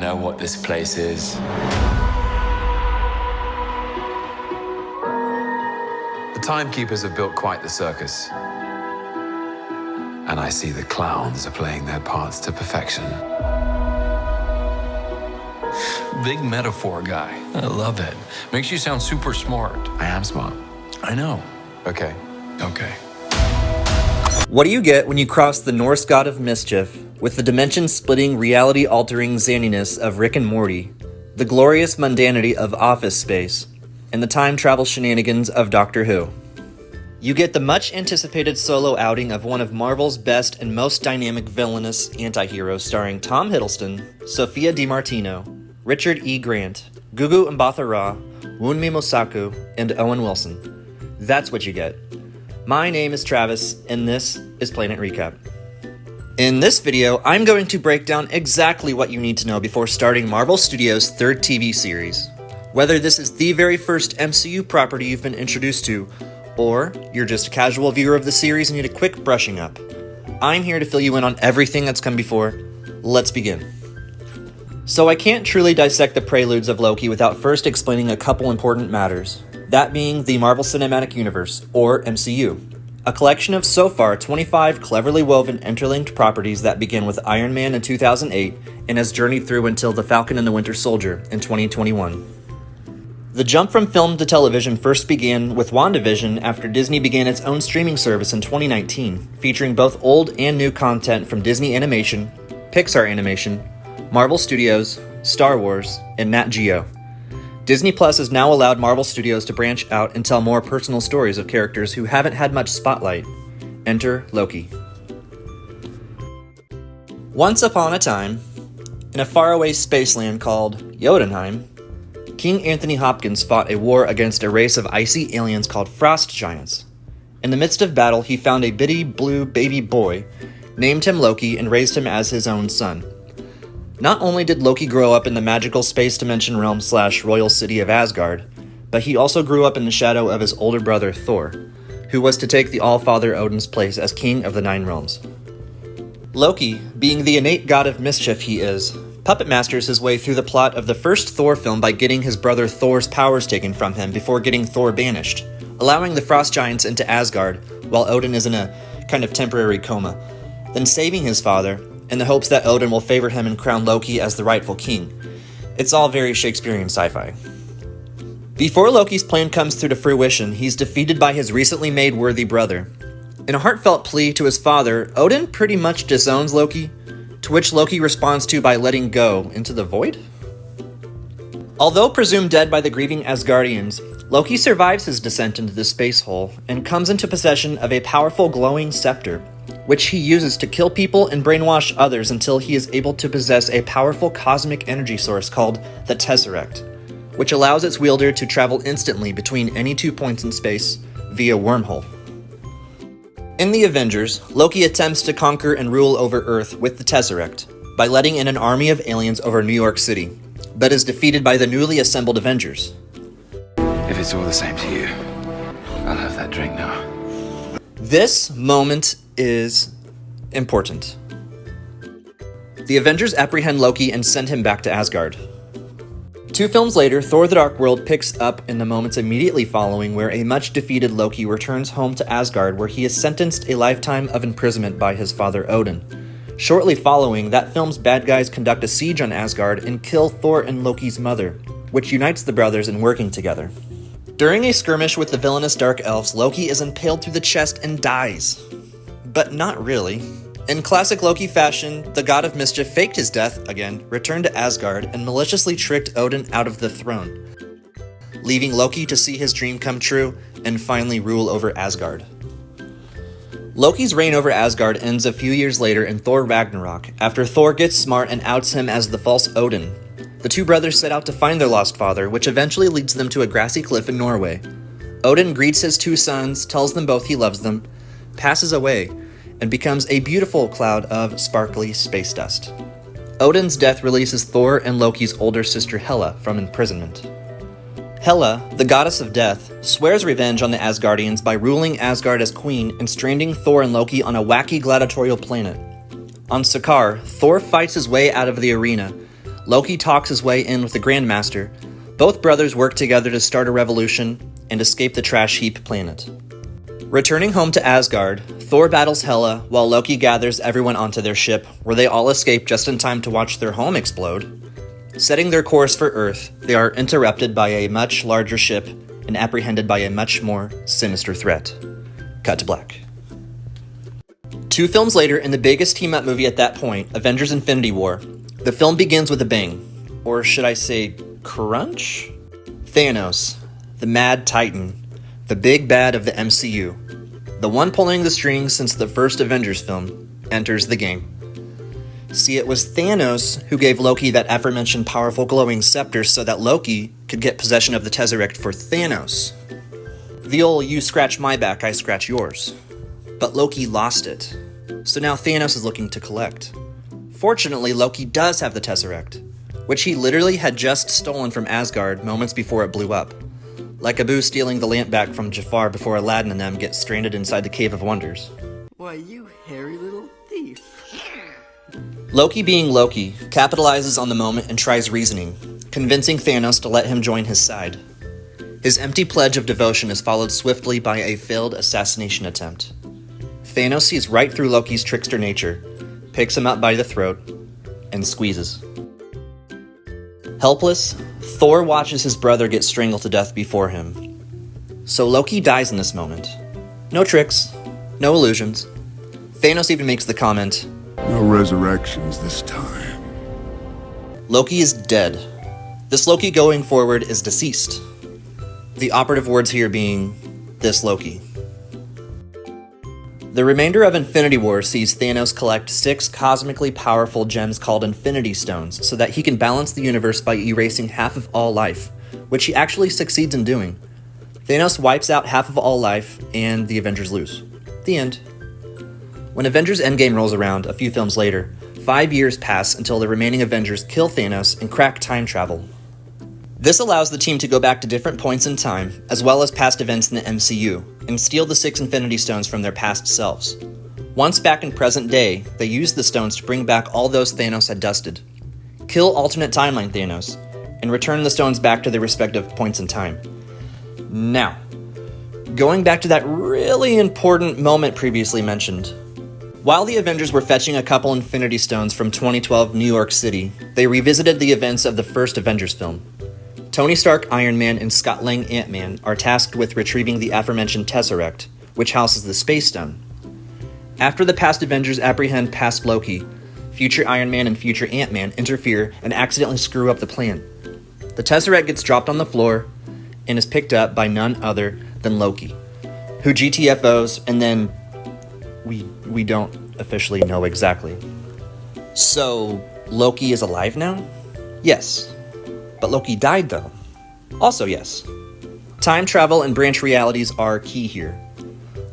know what this place is. The timekeepers have built quite the circus. And I see the clowns are playing their parts to perfection. Big metaphor guy. I love it. Makes you sound super smart. I am smart. I know. Okay. Okay. What do you get when you cross the Norse god of mischief with the dimension-splitting, reality-altering zaniness of Rick and Morty, the glorious mundanity of Office Space, and the time-travel shenanigans of Doctor Who? You get the much-anticipated solo outing of one of Marvel's best and most dynamic villainous anti-heroes starring Tom Hiddleston, Sophia DiMartino, Richard E. Grant, Gugu Mbatha-Raw, Wunmi Mosaku, and Owen Wilson. That's what you get. My name is Travis, and this is Planet Recap. In this video, I'm going to break down exactly what you need to know before starting Marvel Studios' third TV series. Whether this is the very first MCU property you've been introduced to, or you're just a casual viewer of the series and need a quick brushing up, I'm here to fill you in on everything that's come before. Let's begin. So I can't truly dissect the preludes of Loki without first explaining a couple important matters. That being the Marvel Cinematic Universe, or MCU. A collection of so far 25 cleverly woven interlinked properties that begin with Iron Man in 2008 and has journeyed through until The Falcon and the Winter Soldier in 2021. The jump from film to television first began with WandaVision after Disney began its own streaming service in 2019, featuring both old and new content from Disney Animation, Pixar Animation, Marvel Studios, Star Wars, and Nat Geo. Disney Plus has now allowed Marvel Studios to branch out and tell more personal stories of characters who haven't had much spotlight. Enter Loki. Once upon a time, in a faraway spaceland called Jotunheim, King Anthony Hopkins fought a war against a race of icy aliens called frost giants. In the midst of battle, he found a bitty blue baby boy, named him Loki, and raised him as his own son. Not only did Loki grow up in the magical space dimension realm / royal city of Asgard, but he also grew up in the shadow of his older brother Thor, who was to take the All-Father Odin's place as king of the Nine Realms. Loki, being the innate god of mischief he is, puppet masters his way through the plot of the first Thor film by getting his brother Thor's powers taken from him before getting Thor banished, allowing the frost giants into Asgard while Odin is in a kind of temporary coma, then saving his father, in the hopes that Odin will favor him and crown Loki as the rightful king. It's all very Shakespearean sci-fi. Before Loki's plan comes through to fruition, he's defeated by his recently made worthy brother. In a heartfelt plea to his father, Odin pretty much disowns Loki, to which Loki responds to by letting go into the void? Although presumed dead by the grieving Asgardians, Loki survives his descent into the space hole and comes into possession of a powerful glowing scepter, which he uses to kill people and brainwash others until he is able to possess a powerful cosmic energy source called the Tesseract, which allows its wielder to travel instantly between any 2 points in space via wormhole. In the Avengers, Loki attempts to conquer and rule over Earth with the Tesseract by letting in an army of aliens over New York City, but is defeated by the newly assembled Avengers. If it's all the same to you, I'll have that drink now. This moment is important. The Avengers apprehend Loki and send him back to Asgard. 2 films later, Thor: The Dark World picks up in the moments immediately following, where a much-defeated Loki returns home to Asgard, where he is sentenced a lifetime of imprisonment by his father Odin. Shortly following, that film's bad guys conduct a siege on Asgard and kill Thor and Loki's mother, which unites the brothers in working together. During a skirmish with the villainous Dark Elves, Loki is impaled through the chest and dies. But not really. In classic Loki fashion, the god of mischief faked his death, again, returned to Asgard, and maliciously tricked Odin out of the throne, leaving Loki to see his dream come true and finally rule over Asgard. Loki's reign over Asgard ends a few years later in Thor Ragnarok, after Thor gets smart and outs him as the false Odin. The 2 brothers set out to find their lost father, which eventually leads them to a grassy cliff in Norway. Odin greets his 2 sons, tells them both he loves them, passes away, and becomes a beautiful cloud of sparkly space dust. Odin's death releases Thor and Loki's older sister Hela from imprisonment. Hela, the goddess of death, swears revenge on the Asgardians by ruling Asgard as queen and stranding Thor and Loki on a wacky gladiatorial planet. On Sakaar, Thor fights his way out of the arena, Loki talks his way in with the Grandmaster. Both brothers work together to start a revolution and escape the trash heap planet. Returning home to Asgard, Thor battles Hela while Loki gathers everyone onto their ship, where they all escape just in time to watch their home explode. Setting their course for Earth, they are interrupted by a much larger ship and apprehended by a much more sinister threat. Cut to black. 2 films later, in the biggest team-up movie at that point, Avengers Infinity War, the film begins with a bang. Or should I say, crunch? Thanos, the Mad Titan, the big bad of the MCU, the one pulling the strings since the first Avengers film, enters the game. See, it was Thanos who gave Loki that aforementioned powerful glowing scepter so that Loki could get possession of the Tesseract for Thanos. The old you scratch my back, I scratch yours. But Loki lost it, so now Thanos is looking to collect. Fortunately, Loki does have the Tesseract, which he literally had just stolen from Asgard moments before it blew up. Like Abu stealing the lamp back from Jafar before Aladdin and them get stranded inside the Cave of Wonders. Why, you hairy little thief. Loki, being Loki, capitalizes on the moment and tries reasoning, convincing Thanos to let him join his side. His empty pledge of devotion is followed swiftly by a failed assassination attempt. Thanos sees right through Loki's trickster nature, picks him up by the throat, and squeezes. Helpless, Thor watches his brother get strangled to death before him. So Loki dies in this moment. No tricks, no illusions. Thanos even makes the comment, "No resurrections this time." Loki is dead. This Loki going forward is deceased. The operative words here being, this Loki. The remainder of Infinity War sees Thanos collect 6 cosmically powerful gems called Infinity Stones so that he can balance the universe by erasing half of all life, which he actually succeeds in doing. Thanos wipes out half of all life, and the Avengers lose. The end. When Avengers Endgame rolls around, a few films later, 5 years pass until the remaining Avengers kill Thanos and crack time travel. This allows the team to go back to different points in time, as well as past events in the MCU, and steal the 6 Infinity Stones from their past selves. Once back in present day, they use the stones to bring back all those Thanos had dusted, kill alternate timeline Thanos, and return the stones back to their respective points in time. Now, going back to that really important moment previously mentioned. While the Avengers were fetching a couple Infinity Stones from 2012 New York City, they revisited the events of the first Avengers film. Tony Stark, Iron Man, and Scott Lang, Ant-Man, are tasked with retrieving the aforementioned Tesseract, which houses the Space Stone. After the past Avengers apprehend past Loki, future Iron Man and future Ant-Man interfere and accidentally screw up the plan. The Tesseract gets dropped on the floor and is picked up by none other than Loki, who GTFOs, and then we don't officially know exactly. So, Loki is alive now? Yes. But Loki died, though. Also, yes. Time travel and branch realities are key here.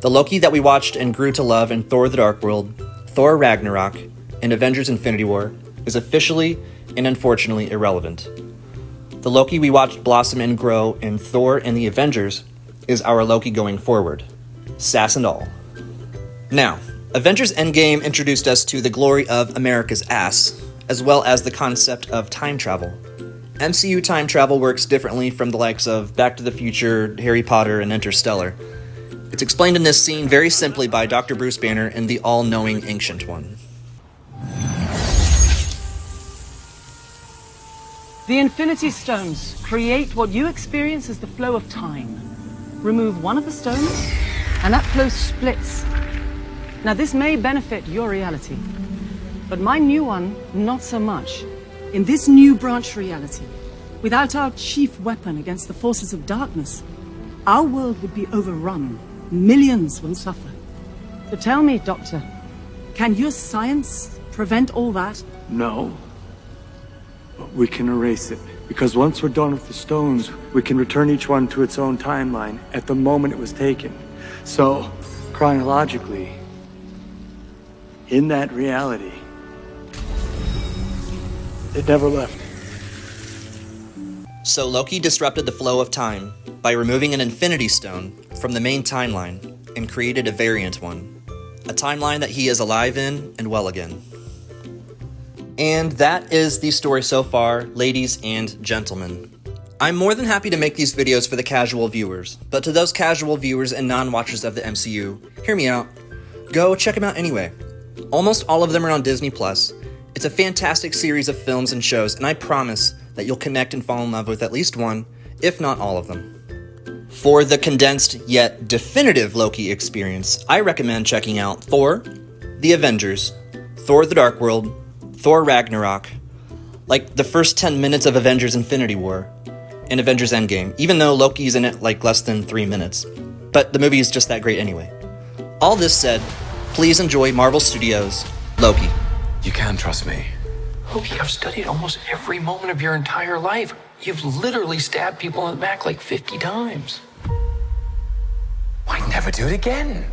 The Loki that we watched and grew to love in Thor the Dark World, Thor Ragnarok, and Avengers Infinity War is officially and unfortunately irrelevant. The Loki we watched blossom and grow in Thor and the Avengers is our Loki going forward. Sass and all. Now, Avengers Endgame introduced us to the glory of America's ass, as well as the concept of time travel. MCU time travel works differently from the likes of Back to the Future, Harry Potter, and Interstellar. It's explained in this scene very simply by Dr. Bruce Banner and the all-knowing Ancient One. The Infinity Stones create what you experience as the flow of time. Remove one of the stones, and that flow splits. Now, this may benefit your reality, but my new one, not so much. In this new branch reality, without our chief weapon against the forces of darkness, our world would be overrun. Millions will suffer. So tell me, Doctor, can your science prevent all that? No. But we can erase it. Because once we're done with the stones, we can return each one to its own timeline at the moment it was taken. So, chronologically, in that reality, it never left. So Loki disrupted the flow of time by removing an Infinity Stone from the main timeline and created a variant one, a timeline that he is alive in and well again. And that is the story so far, ladies and gentlemen. I'm more than happy to make these videos for the casual viewers, but to those casual viewers and non-watchers of the MCU, hear me out. Go check them out anyway. Almost all of them are on Disney+. It's a fantastic series of films and shows, and I promise that you'll connect and fall in love with at least one, if not all of them. For the condensed yet definitive Loki experience, I recommend checking out Thor, The Avengers, Thor the Dark World, Thor Ragnarok, like the first 10 minutes of Avengers Infinity War, and Avengers Endgame, even though Loki's in it like less than 3 minutes. But the movie is just that great anyway. All this said, please enjoy Marvel Studios' Loki. You can trust me. Loki, I've studied almost every moment of your entire life. You've literally stabbed people in the back like 50 times. I'd never do it again.